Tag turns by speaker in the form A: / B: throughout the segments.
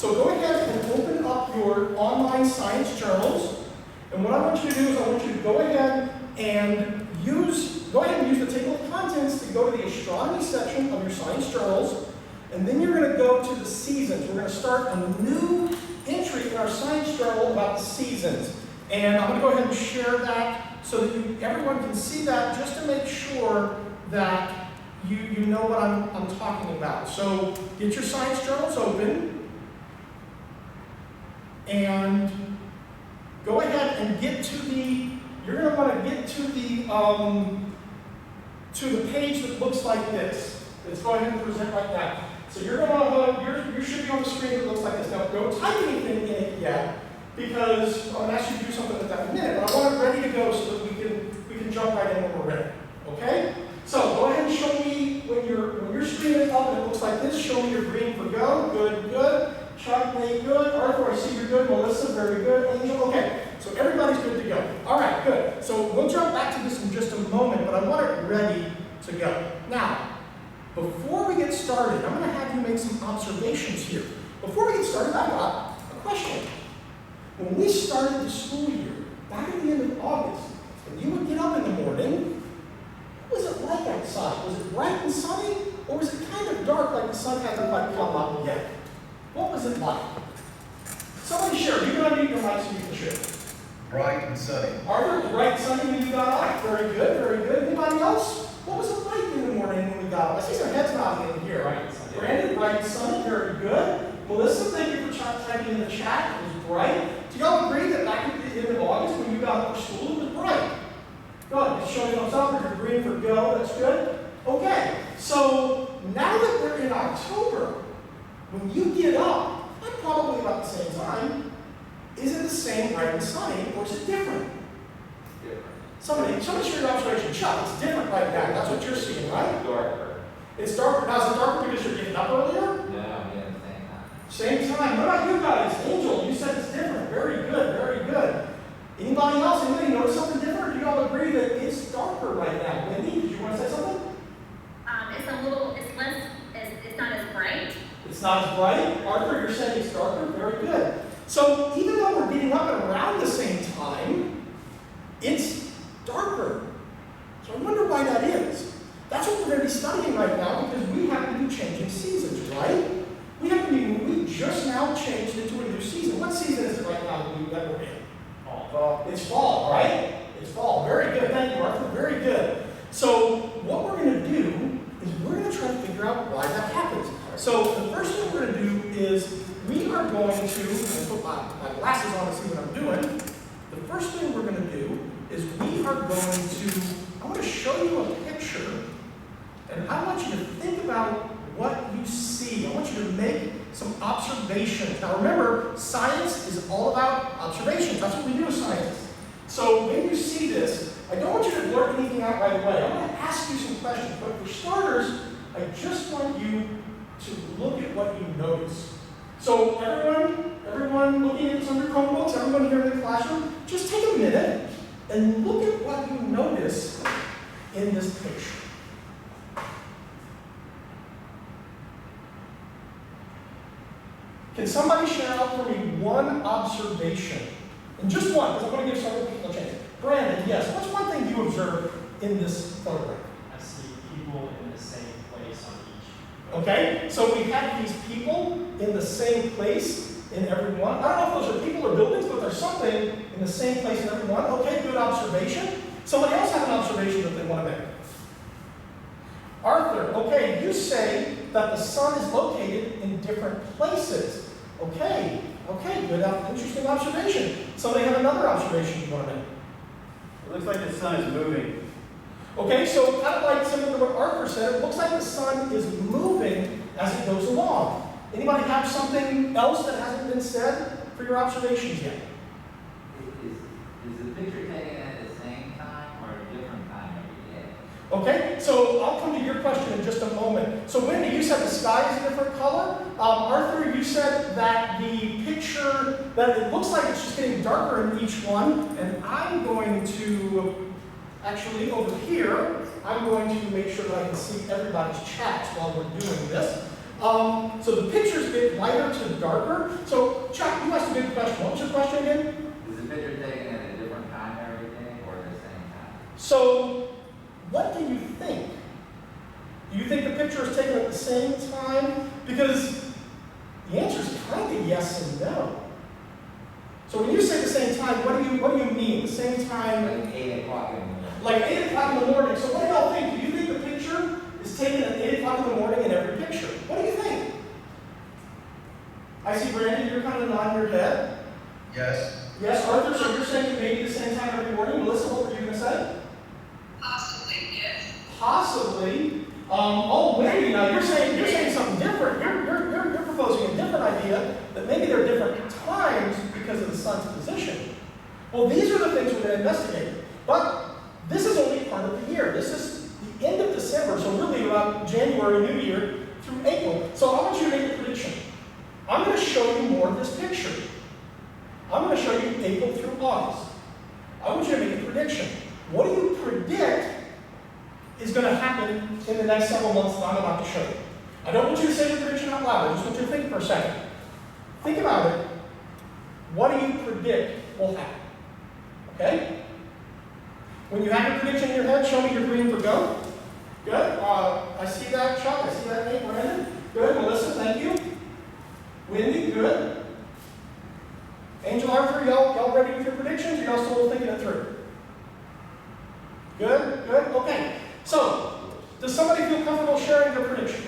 A: So go ahead and open up your online science journals. And what I want you to do is I want you to go ahead and use the table of contents to go to the astronomy section of your science journals. And then you're going to go to the seasons. We're going to start a new entry in our science journal about the seasons. And I'm going to go ahead and share that so that everyone can see that, just to make sure that you know what I'm talking about. So get your science journals open and go ahead and you're going to want to get to the page that looks like this. Let's go ahead and present like that. So you should be on the screen that looks like this. Now, don't type anything in it yet, because I'm going to ask you to do something with that in a minute. But I want it ready to go so that we can jump right in when we're ready. Okay? So go ahead and show me when your screen is up and it looks like this. Show me your green for go. Good, good. Chuck, Nate, good. Arthur, I see you're good. Melissa, very good. Angel, okay. So everybody's good to go. All right, good. So we'll jump back to this in just a moment, but I want it ready to go. Now, before we get started, I'm going to have you make some observations here. Before we get started, I've got a question. When we started the school year, back at the end of August, and you would get up in the morning, what was it like outside? Was it bright and sunny, or was it kind of dark, like the sun hasn't quite come up yet? What was it like? Somebody share. You can unmute your mic so you can share.
B: Bright and sunny.
A: Arthur, it was bright and sunny when you got up. Very good, very good. Anybody else? What was it like in the morning when we got up? I see some heads nodding in here.
C: Bright and sunny.
A: Brandon, bright and sunny, very good. Melissa, thank you for typing in the chat. It was bright. Do y'all agree that back at the end of August when you got up for school, it was bright? Good. Just showing thumbs up. You're green for go. That's good. Okay. So now that we're in October, when you get up, like probably about the same time, is it the same bright and sunny, or is it different?
C: Different.
A: Somebody share your observation. Chuck, it's different right now. That's what you're seeing, right?
C: Darker.
A: It's darker. Now, is it darker because you're getting up earlier?
C: No, yeah, the same time.
A: Same time. What about you guys? Angel, you said it's different. Very good, very good. Anybody else? Anybody notice something different? Or do you all agree that it's darker right now? Wendy, did you want to say something?
D: It's not as bright.
A: It's not as bright. Arthur, you're saying it's darker. Very good. So even though we're getting up at around the same time, it's darker. So I wonder why that is. That's what we're going to be studying right now, because we happen to be changing seasons, right? We just now changed into a new season. What season is it right now that we're in?
C: Fall.
A: It's fall, right? It's fall. Very good. Thank you, Arthur. Very good. So what we're going to do is we're going to try to figure out why that happens. So the first thing we're going to do is we are going to put my glasses on to see what I'm doing. The first thing we're going to do is we are going to, I want to show you a picture, and I want you to think about what you see. I want you to make some observations. Now remember, science is all about observations. That's what we do as scientists. So when you see this, I don't want you to blurt anything out right away. I'm going to ask you some questions, but for starters, I just want you to look at what you notice. So everyone looking at some of your Chromebooks, everyone here in the classroom, just take a minute and look at what you notice in this picture. Can somebody share out for me one observation? And just one, because I'm going to give several people a chance. Brandon, yes. What's one thing you observed in this photograph?
E: I see people in the same place on each.
A: Okay, so we have these people in the same place in every one. I don't know if those are people or buildings, but there's something in the same place in every one. Okay, good observation. Somebody else have an observation that they want to make. Arthur, okay, you say that the sun is located in different places. Okay, good, interesting observation. Somebody have another observation you want to make?
B: It looks like the sun is moving.
A: Okay, so kind of like similar to what Arthur said, it looks like the sun is moving as it goes along. Anybody have something else that hasn't been said for your observations yet?
F: Is the picture taken at the same time or a different time every day?
A: Okay, so I'll come to your question in just a moment. So Wendy, you said the sky is a different color. Arthur, you said that the picture, that it looks like it's just getting darker in each one. And I'm going to, actually over here, I'm going to make sure that I can see everybody's chats while we're doing this. So the pictures get lighter to darker. So Chuck, you asked a good question. What was your question again?
F: Is the picture taken at a different time every day or at the same time?
A: So what do you think? Do you think the picture is taken at the same time? Because the answer is kind of yes and no. So when you say the same time, what do you mean? The same time,
F: Like 8 o'clock in the morning.
A: like 8 o'clock in the morning. So what do y'all think? Do you think the picture is taken at 8 o'clock in the morning in every picture? What do you think? I see Brandon, you're kind of nodding your head.
B: Yes.
A: Yes, Arthur, so you're saying it may be the same time every morning. Melissa, what were you going to say?
G: Possibly, yes.
A: Possibly. Oh, Wendy, now you're saying something different. You're proposing a different idea that maybe there are different times because of the sun's position. Well, these are the things we're going to investigate. But this is only part of the year. This is the end of December, so really about January, New Year, through April. So I want you to make a prediction. I'm going to show you more of this picture. I'm going to show you April through August. I want you to make a prediction. What do you predict is going to happen in the next several months that I'm about to show you? I don't want you to say your prediction out loud. I just want you to think for a second. Think about it. What do you predict will happen? Okay? When you have your prediction in your head, show me your green for go. Good. I see that, Chuck. I see that, Nate, Brandon. Good. Melissa, thank you. Wendy, good. Angel, Arthur, y'all ready with your predictions? Or y'all still thinking it through? Good, good. Okay. So, does somebody feel comfortable sharing their prediction?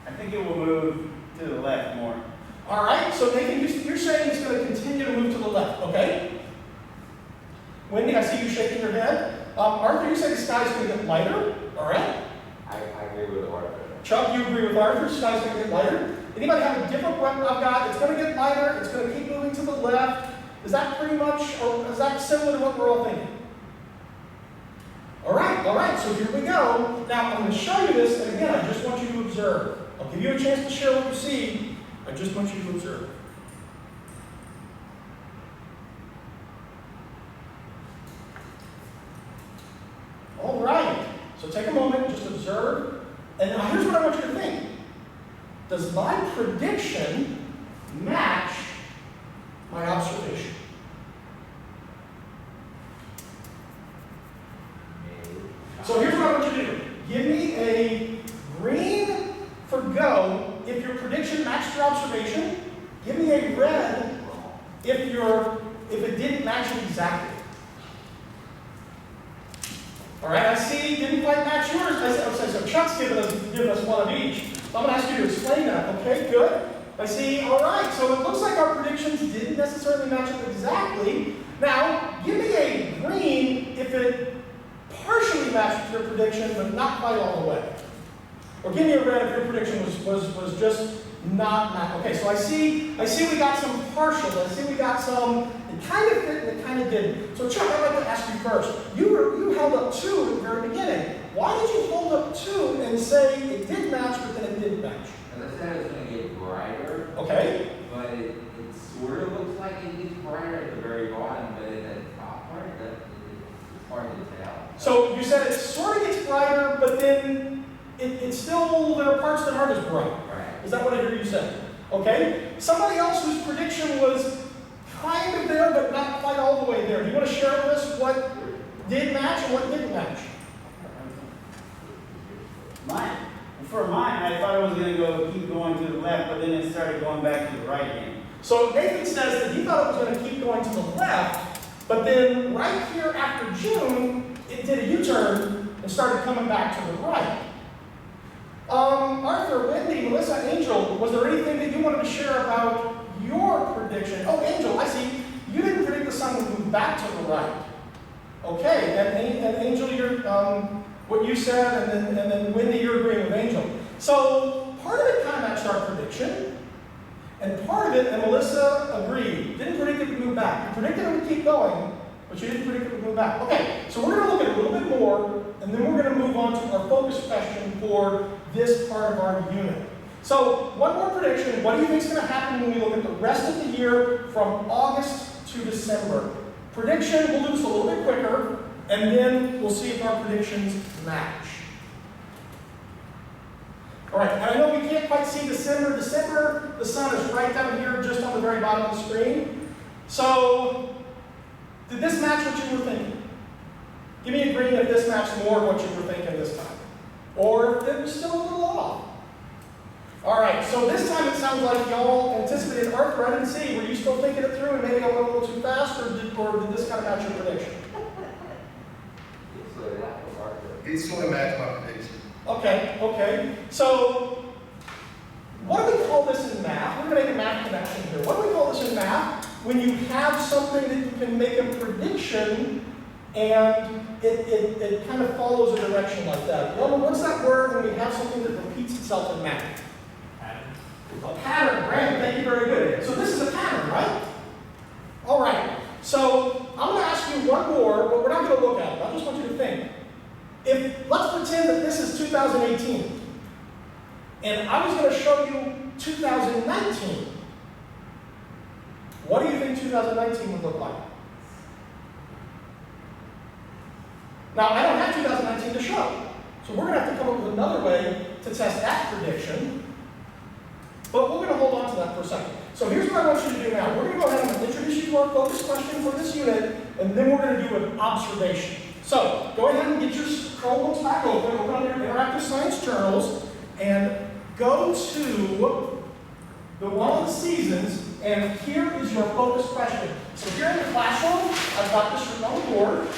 B: I think it will move to the left more.
A: All right. So, Nathan, you're saying it's going to continue to move to the left, okay? Wendy, I see you shaking your head. Arthur, you say the sky's going to get lighter. All right.
C: I agree with Arthur.
A: Chuck, you agree with Arthur? Sky's going to get lighter. Anybody have a different one? I've got, it's going to get lighter. It's going to keep moving to the left. Is that pretty much, or is that similar to what we're all thinking? All right, so here we go. Now, I'm going to show you this, and again, I just want you to observe. I'll give you a chance to share what you see. I just want you to observe. All right, so take a moment, just observe. And now here's what I want you to think. Does my prediction match my observation? So here's what I want you to do. Give me a green for go if your prediction matched your observation. Give me a red if it didn't match it exactly. All right, I see didn't quite match yours. So Chuck's given us one of each. So I'm going to ask you to explain that. Okay, good. I see, all right, so it looks like our predictions didn't necessarily match up exactly. Now, give me a green if it partially matched your prediction, but not quite all the way. Or give me a red if your prediction was just not matched. Okay, so I see we got some partial. I see we got some, it kind of fit and it kind of didn't. So Chuck, I'd like to ask you first. You held up 2 at the very beginning. Why did you hold up 2 and say it did match, but then it didn't match?
F: As I said, it's going to get brighter.
A: Okay.
F: But it sort of looks like it gets brighter at the very bottom, but at the top part, it's hard to tell.
A: So you said it sort of gets brighter, but then it's still, there are parts that aren't as bright.
F: Right.
A: Is that what I hear you say? Okay. Somebody else whose prediction was kind of there, but not quite all the way there. Do you want to share with us what did match and what didn't match?
B: For mine, I thought it was going to keep going to the left, but then it started going back to the right again.
A: So Nathan says that he thought it was going to keep going to the left, but then right here after June, it did a U-turn and started coming back to the right. Arthur, Wendy, Melissa, Angel, was there anything that you wanted to share about your prediction? Oh, Angel, I see. You didn't predict the sun would move back to the right. Okay, and Angel, you're, what you said, and then Wendy, you're agreeing with Angel. So part of it kind of matched our prediction, and part of it, and Melissa agreed, didn't predict it would move back. You predicted it would keep going, but you didn't predict it would move back. Okay, so we're going to look at it a little bit more, and then we're going to move on to our focus question for this part of our unit. So one more prediction. What do you think is going to happen when we look at the rest of the year from August to December? Prediction, we'll do this a little bit quicker, and then we'll see if our predictions match. All right, and I know we can't quite see December. December, the sun is right down here, just on the very bottom of the screen. So, did this match what you were thinking? Give me a green if this matched more what you were thinking this time. Or if it was still a little off. All right, so this time it sounds like y'all anticipated. Arthur, I didn't see. Were you still thinking it through and maybe I went a little too fast, or did this kind of match your prediction?
C: So that was Arthur.
H: It's sort of matched my prediction.
A: Okay. So, what do we call this in math? We're going to make a math connection here. What do we call this in math? When you have something that you can make a prediction and it kind of follows a direction like that. Well, what's that word when we have something that repeats itself in math? A pattern, right? Thank you, very good. So this is a pattern, right? All right. So I'm going to ask you one more, but we're not going to look at it. I just want you to think. Let's pretend that this is 2018, and I was going to show you 2019. What do you think 2019 would look like? Now, I don't have 2019 to show, so we're going to have to come up with another way to test that prediction, but we're going to hold on to that for a second. So here's what I want you to do now. We're going to go ahead and introduce you to our focus question for this unit, and then we're going to do an observation. So go ahead and get your Chromebooks back open on your interactive science journals, and go to the one of the seasons, and here is your focus question. So here in the classroom, I've got this written on the board,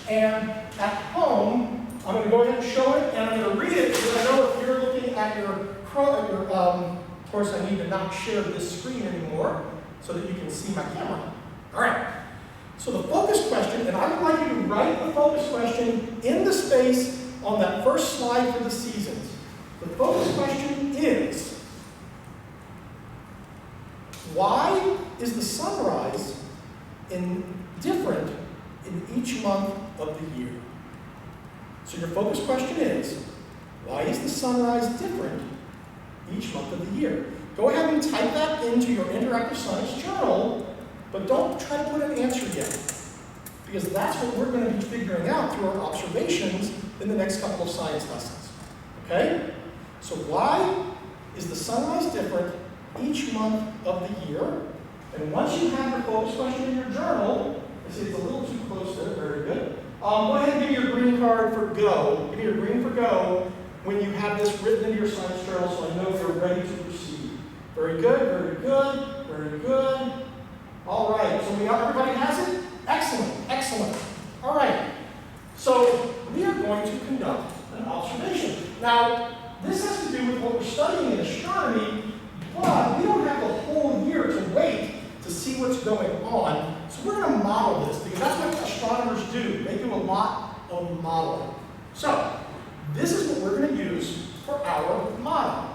A: and at home, I'm going to go ahead and show it, and I'm going to read it, because I know if you're looking at of course I need to not share this screen anymore, so that you can see my camera. All right. So the focus question, and I would like you to write the focus question in the space on that first slide for the seasons. The focus question is, why is the sunrise different in each month of the year? So your focus question is, why is the sunrise different each month of the year? Go ahead and type that into your interactive science journal, but don't try to put an answer yet, because that's what we're going to be figuring out through our observations in the next couple of science lessons. Okay? So why is the sunrise different each month of the year? And once you have your focus question in your journal, I see it's a little too close there, very good. Go ahead and give me your green card for go. Give me your green for go when you have this written into your science journal, so I know you're ready to proceed. Very good, very good, very good. All right, so everybody has it? Excellent, excellent. All right, so we are going to conduct an observation. Now, this has to do with what we're studying in astronomy, but we don't have the whole year to wait to see what's going on. So we're going to model this, because that's what astronomers do. They do a lot of modeling. So this is what we're going to use for our model.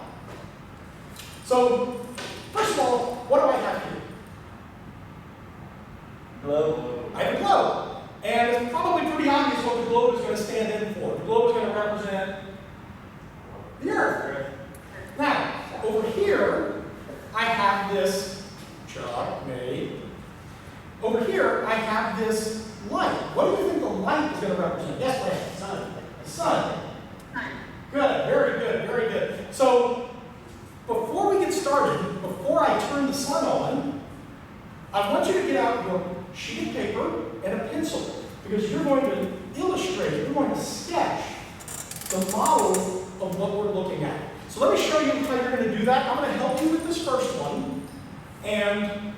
A: So first of all, what do I have here?
B: Globe.
A: I have a globe. And it's probably pretty obvious what the globe is going to stand in for. The globe is going to represent the Earth. Now, over here, I have this chalk made. Over here, I have this light. What do you think the light is going to represent? Yes, Brandon?
B: Sun.
A: The sun. Good, very good, very good. So, before we get started, before I turn the sun on, I want you to get out your sheet of paper and a pencil, because you're going to illustrate, you're going to sketch the model of what we're looking at. So let me show you how you're going to do that. I'm going to help you with this first one, and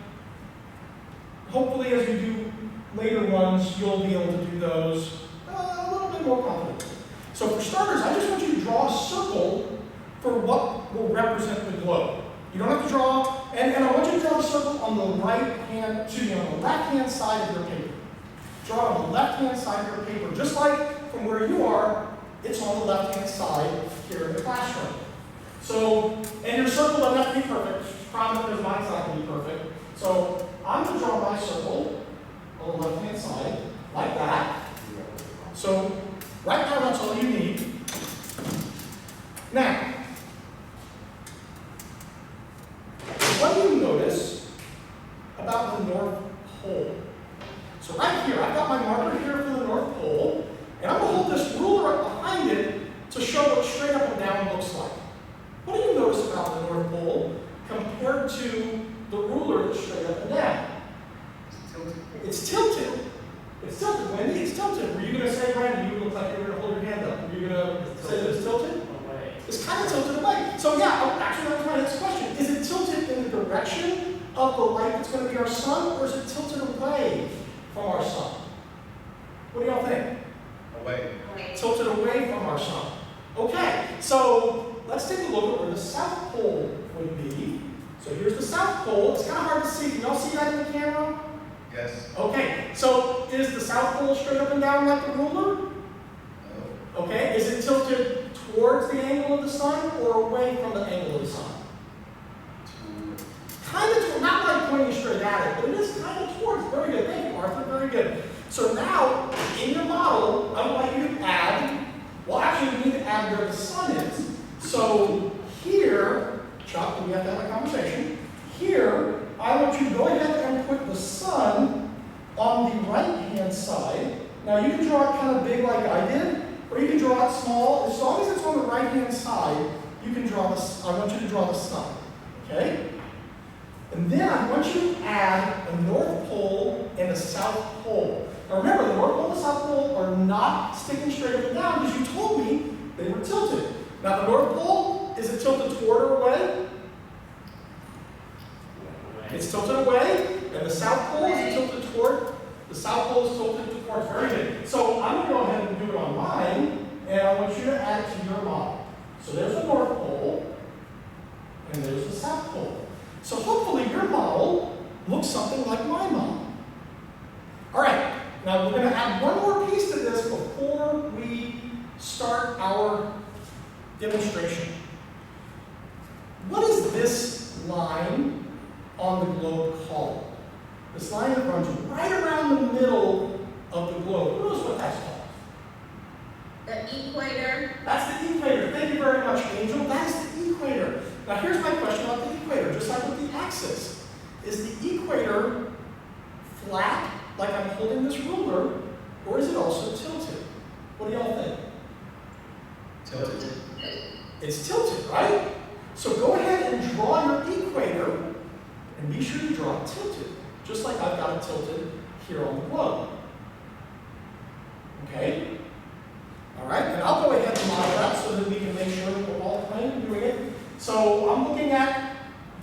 A: hopefully as we do later ones, you'll be able to do those a little bit more confidently. So for starters, I just want you to draw a circle for what will represent the globe. You don't have to draw, and I want you to draw a circle on the on the left-hand side of your paper. Draw it on the left-hand side of your paper, just like from where you are, it's on the left-hand side here in the classroom. So, and your circle doesn't have to be perfect. Problem because mine's not going to be perfect. So I'm going to draw my circle on the left-hand side, like that. So right now, that's all you need. Now, what do you notice about the North Pole? So right here, I've got my marker here for the North Pole, and I'm going to hold this ruler up behind it to show what straight up and down looks to the ruler that's straight up and down?
H: It's tilted.
A: It's tilted. It's tilted. Wendy, it's tilted. Were you going to say, Brandon, you look like you were going to hold your hand up? Were you going to say that it's tilted?
E: Away.
A: It's kind of tilted away. So yeah, actually that was my next question. Is it tilted in the direction of the light that's going to be our sun, or is it tilted away from our sun? What do y'all think?
H: Away.
A: Tilted away from our sun. Okay, so let's take a look at where the South Pole would be. So here's the South Pole. It's kind of hard to see. Can y'all see that in the camera?
H: Yes.
A: Okay, so is the South Pole straight up and down like the ruler?
H: No.
A: Okay, is it tilted towards the angle of the sun or away from the angle of the sun? Kind of, not like pointing straight at it, but it is kind of towards. Very good, thank you, Arthur, very good. So now, in your model, I would like you to add, well actually we need to add where the sun is. So here, Chuck, do we have to have a conversation? Here, I want you to go ahead and put the sun on the right-hand side. Now you can draw it kind of big like I did, or you can draw it small. As long as it's on the right-hand side, you can draw this, I want you to draw the sun, okay? And then I want you to add a North Pole and a South Pole. Now remember, the North Pole and the South Pole are not sticking straight up and down because you told me they were tilted. Now the North Pole, is it tilted toward or away? It's tilted away. And the South Pole, is it tilted toward? The South Pole is tilted towards. Very good. So I'm going to go ahead and do it on mine, and I want you to add it to your model. So there's the North Pole, and there's the South Pole. So hopefully your model looks something like my model. All right, now we're going to add one more piece to this before we start our demonstration. What is this line on the globe called? This line that runs right around the middle of the globe. Who knows what that's called?
D: The equator.
A: That's the equator. Thank you very much, Angel. That's the equator. Now here's my question about the equator, just like with the axis. Is the equator flat, like I'm holding this ruler, or is it also tilted? What do y'all think?
H: Tilted.
A: It's tilted, right? So go ahead and draw your equator, and be sure you draw it tilted, just like I've got it tilted here on the globe. Okay? All right, and I'll go ahead and model that so that we can make sure that we're all planning on doing it. So I'm looking at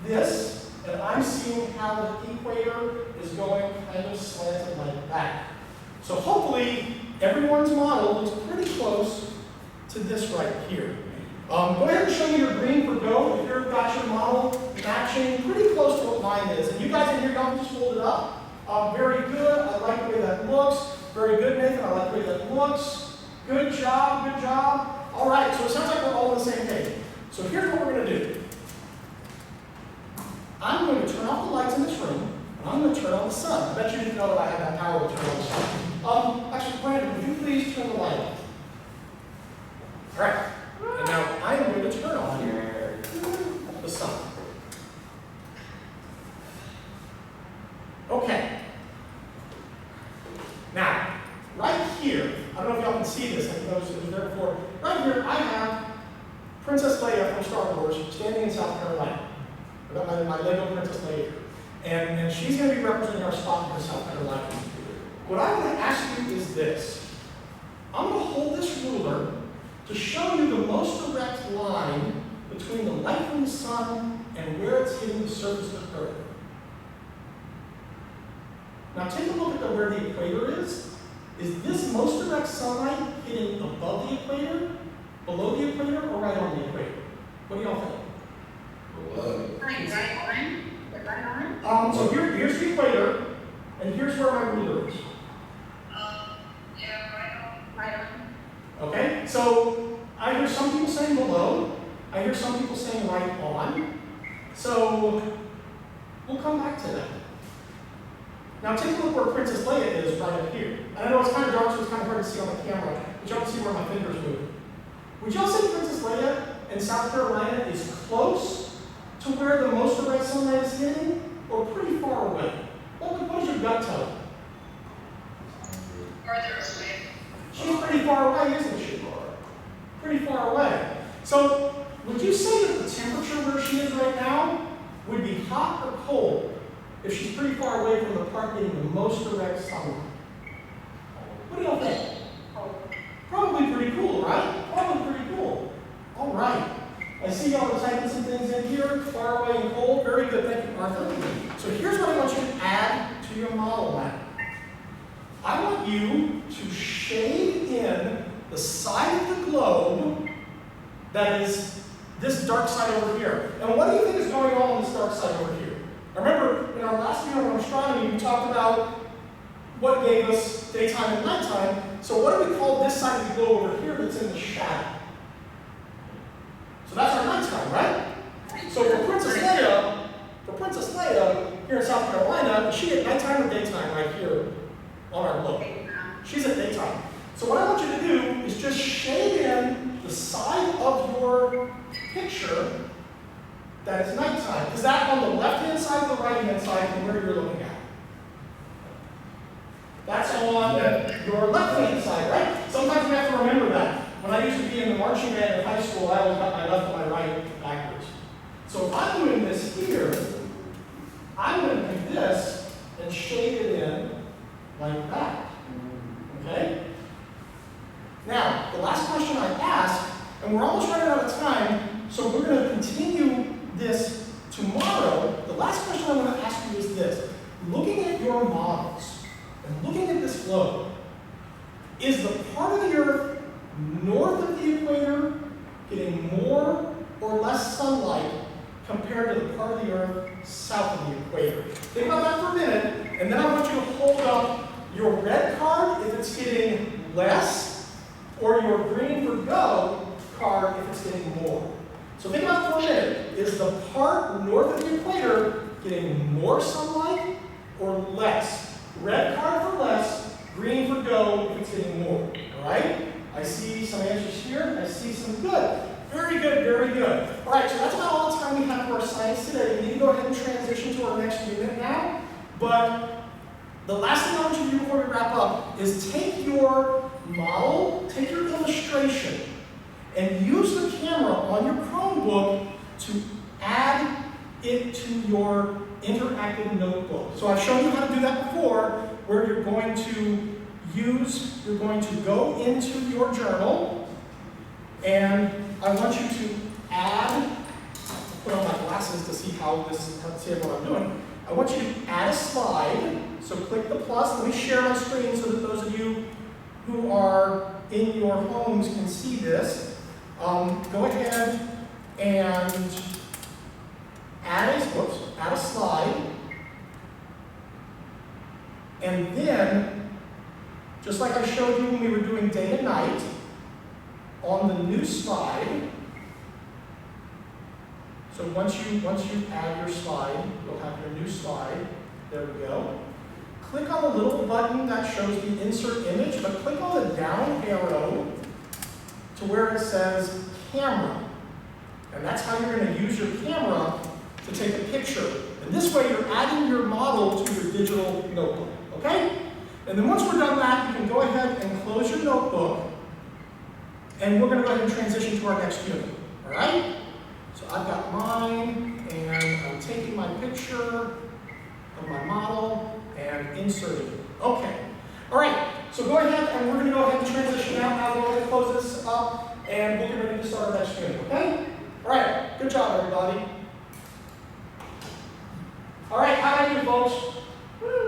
A: this, and I'm seeing how the equator is going kind of slanted like that. So hopefully everyone's model looks pretty close to this right here. Go ahead and show me your green for go. If you've got your model matching pretty close to what mine is. And you guys in here, y'all can just hold it up. Very good. I like the way that looks. Very good, Nathan. I like the way that looks. Good job, good job. All right, so it sounds like we're all on the same page. So here's what we're going to do. I'm going to turn off the lights in this room, and I'm going to turn on the sun. I bet you didn't know that I had that power to turn on the sun. Actually, Brandon, would you please turn the light off? All right. And now I am going to turn on the sun. Okay. Now, right here, I don't know if y'all can see this, I noticed it was there before. Right here, I have Princess Leia from Star Wars standing in South Carolina. I've got my Lego Princess Leia here. And she's going to be representing our spot in South Carolina. What I'm going to ask you is this. I'm going to hold this ruler to show you the most direct line between the light from the sun and where it's hitting the surface of the Earth. Now take a look at where the equator is. Is this most direct sunlight hitting above the equator, below the equator, or right on the equator? What do y'all think?
H: Below.
D: Right on. Is it right on?
A: So here's the equator, and here's where my ruler is.
G: Yeah, right on.
D: Right on.
A: Okay, so I hear some people saying below, I hear some people saying right on. So we'll come back to that. Now take a look where Princess Leia is right up here. And I know it's kind of dark, so it's kind of hard to see on the camera, but y'all can see where my fingers move. Would y'all say Princess Leia in South Carolina is close to where the most direct sunlight is hitting, or pretty far away? What does your gut tell you?
G: Farther away.
A: She's pretty far away, isn't she? Pretty far away. So, would you say that the temperature where she is right now would be hot or cold if she's pretty far away from the part getting the most direct sunlight? What do y'all think? Probably pretty cool, right? Probably pretty cool. All right. I see y'all are typing some things in here, far away and cold. Very good, thank you, Arthur. So here's what I want you to add to your model map. I want you to shade in the side of the globe that is this dark side over here. And what do you think is going on this dark side over here? I remember in our last unit on astronomy, we talked about what gave us daytime and nighttime. So what do we call this side of the globe over here that's in the shadow? So that's our nighttime, right? So for Princess Leia here in South Carolina, is she at nighttime or daytime right here on our globe? She's at daytime. So what I want you to do is just shade in the side of your picture that is nighttime. Is that on the left-hand side or the right-hand side from where you're looking at? That's on your left-hand side, right? Sometimes we have to remember that. When I used to be in the marching band in high school, I always got my left and my right backwards. So if I'm doing this here, I'm going to do this and shade it in like that. Okay? Now, the last question I asked, and we're almost running out of time, so we're going to continue this tomorrow. The last question I'm going to ask you is this. Looking at your models and looking at this globe, is the part of the Earth north of the equator getting more or less sunlight compared to the part of the Earth south of the equator? Think about that for a minute, and then I want you to hold up your red card if it's getting less, or your green for go card if it's getting more. So think about it for a minute. Is the part north of the equator getting more sunlight or less? Red card for less, green for go if it's getting more. All right? I see some answers here. I see some good. Very good, very good. All right, so that's about all the time we have for our science today. We need to go ahead and transition to our next unit now. But the last thing I want you to do before we wrap up is take your model, take your illustration, and use the camera on your Chromebook to add it to your interactive notebook. So I've shown you how to do that before, where you're going to go into your journal, and I want you to add, put on my glasses to see see what I'm doing. I want you to add a slide, so click the plus. Let me share my screen so that those of you who are in your homes can see this. Go ahead and add a slide, and then, just like I showed you when we were doing day and night, on the new slide, so once you add your slide, you'll have your new slide. There we go. Click on the little button that shows the insert image, but click on the down arrow to where it says camera. And that's how you're going to use your camera to take a picture. And this way you're adding your model to your digital notebook, okay? And then once we're done that, you can go ahead and close your notebook, and we're going to go ahead and transition to our next unit, all right? So I've got mine, and I'm taking my picture of my model and inserting it. Okay, all right, so go ahead, and we're going to go ahead and transition now. We're going to close this up, and we'll get ready to start our next unit, okay? All right, good job, everybody. All right, how about you, folks? Woo.